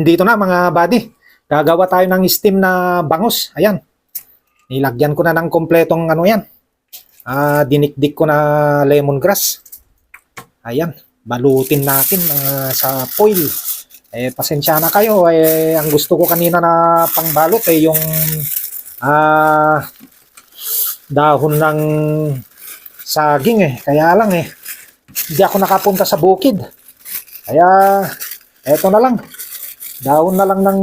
Dito na mga buddy. Gagawa tayo ng steam na bangus. Ayan. Nilagyan ko na ng kompletong ano yan. Dinikdik ko na lemongrass. Ayan. Balutin natin sa foil. Pasensya na kayo. Ang gusto ko kanina na pangbalot yung dahon ng saging Kaya lang hindi ako nakapunta sa bukid. Kaya eto na lang. Dahon na lang ng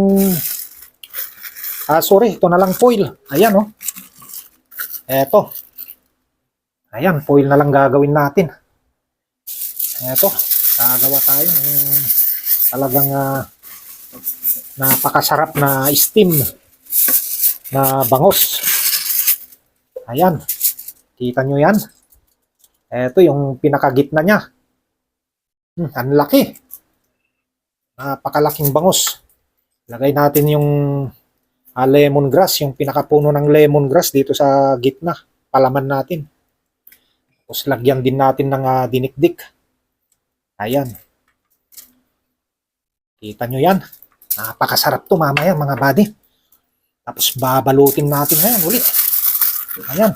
ito na lang foil. Ayan Eto. Ayan, foil na lang gagawin natin. Eto, gagawa tayo ng talagang napakasarap na steam na bangus. Ayan. Kita nyo yan? Eto yung pinakagitna niya. Ang laki. Napakalaking bangus. Lagay natin yung lemongrass, yung pinakapuno ng lemongrass dito sa gitna. Palaman natin. Tapos lagyan din natin ng dinikdik. Ayan. Kita nyo yan? Napakasarap to mamaya mga buddy. Tapos babalutin natin ngayon ulit. Ayan.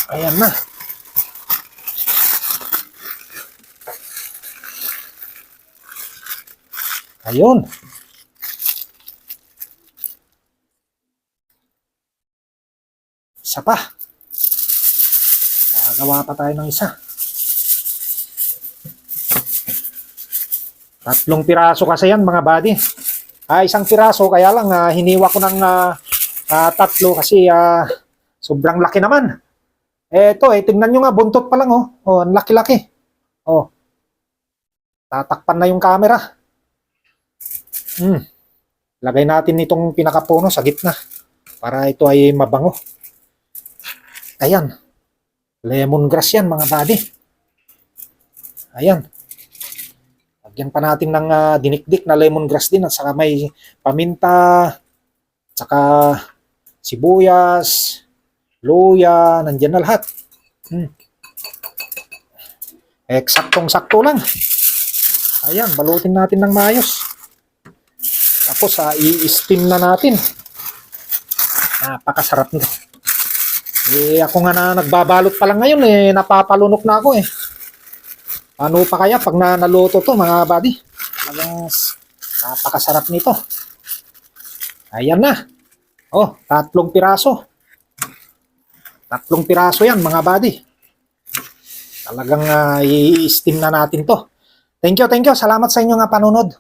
Ayan na. Ayun. Isa pa. Gagawa pa tayo ng isa. 3 piraso kasi yan mga buddy. 1 piraso kaya lang hiniwa ko ng 3 kasi sobrang laki naman. Eto tingnan nyo nga buntot pa lang ang laki-laki. Tatakpan na yung camera. Lagay natin itong pinakapuno sa gitna para ito ay mabango. Ayan. Lemongrass yan mga buddy. Ayan. Lagyan pa natin ng dinikdik na lemongrass din at saka may paminta, saka sibuyas, luya, nandyan na lahat. Eksaktong-sakto lang. Ayan, balutin natin ng maayos. Tapos i-steam na natin. Napakasarap nito. Ako nga na nagbabalot pa lang ngayon napapalunok na ako Ano pa kaya pag naluto to mga buddy? Talagang napakasarap nito. Ayan na. 3 piraso. 3 piraso yan mga buddy. Talagang i-steam na natin to. Thank you. Salamat sa inyong panunod.